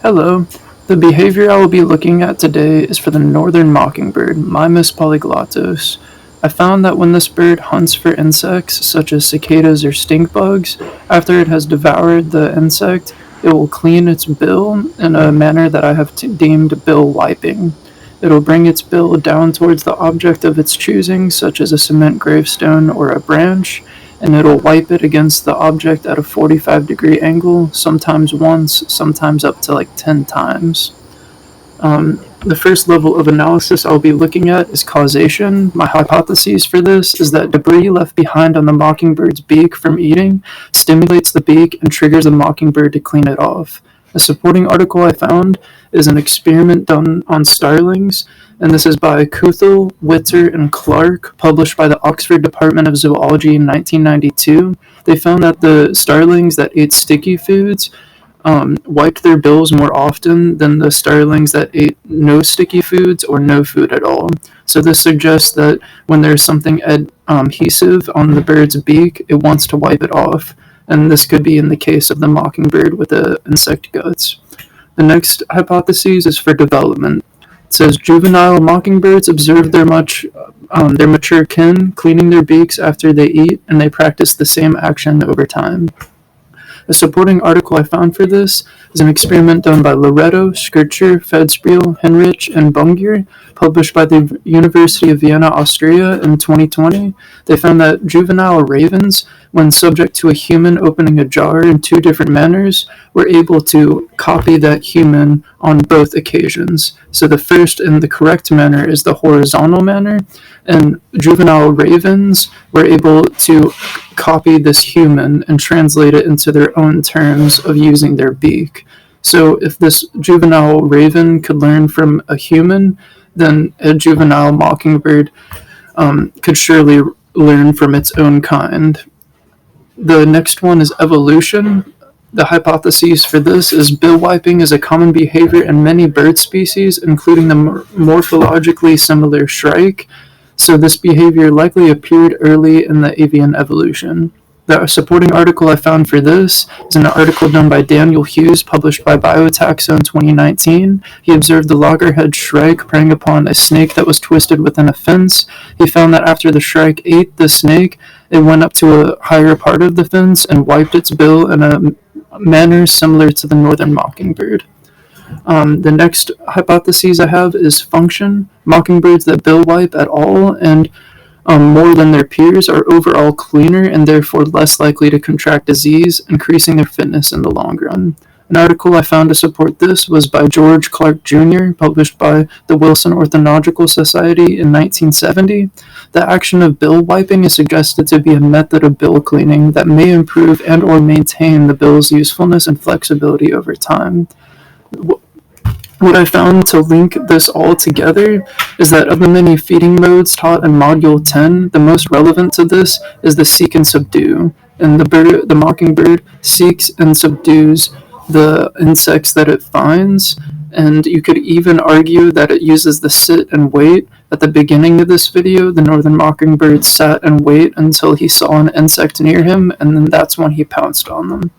Hello. The behavior I will be looking at today is for the northern mockingbird, Mimus polyglottos. I found that when this bird hunts for insects, such as cicadas or stink bugs, after it has devoured the insect, it will clean its bill in a manner that I have deemed bill wiping. It'll bring its bill down towards the object of its choosing, such as a cement gravestone or a branch, and it'll wipe it against the object at a 45-degree angle, sometimes once, sometimes up to like 10 times. The first level of analysis I'll be looking at is causation. My hypothesis for this is that debris left behind on the mockingbird's beak from eating stimulates the beak and triggers the mockingbird to clean it off. A supporting article I found is an experiment done on starlings, and this is by Kuthel, Witter, and Clark, published by the Oxford Department of Zoology in 1992. They found that the starlings that ate sticky foods wiped their bills more often than the starlings that ate no sticky foods or no food at all. So this suggests that when there's something adhesive on the bird's beak, it wants to wipe it off. And this could be in the case of the mockingbird with the insect guts. The next hypothesis is for development. It says juvenile mockingbirds observe their mature kin cleaning their beaks after they eat, and they practice the same action over time. A supporting article I found for this is an experiment done by Loretto, Skircher, Fedspriel, Henrich, and Bungier, published by the University of Vienna, Austria in 2020. They found that juvenile ravens, when subject to a human opening a jar in two different manners, were able to copy that human on both occasions. So the first and the correct manner is the horizontal manner, and juvenile ravens were able to copy this human and translate it into their own terms of using their beak. So if this juvenile raven could learn from a human, then a juvenile mockingbird could surely learn from its own kind. The next one is evolution. The hypothesis for this is bill wiping is a common behavior in many bird species, including the morphologically similar shrike. So this behavior likely appeared early in the avian evolution. The supporting article I found for this is an article done by Daniel Hughes, published by Biotaxa in 2019. He observed the loggerhead shrike preying upon a snake that was twisted within a fence. He found that after the shrike ate the snake, it went up to a higher part of the fence and wiped its bill in a manner similar to the northern mockingbird. The next hypothesis I have is function. Mockingbirds that bill wipe at all and more than their peers are overall cleaner and therefore less likely to contract disease, increasing their fitness in the long run. An article I found to support this was by George Clark Jr., published by the Wilson Ornithological Society in 1970. The action of bill wiping is suggested to be a method of bill cleaning that may improve and or maintain the bill's usefulness and flexibility over time. What I found to link this all together is that of the many feeding modes taught in Module 10, the most relevant to this is the seek and subdue. And the mockingbird seeks and subdues the insects that it finds, and you could even argue that it uses the sit and wait. At the beginning of this video, the northern mockingbird sat and wait until he saw an insect near him, and then that's when he pounced on them.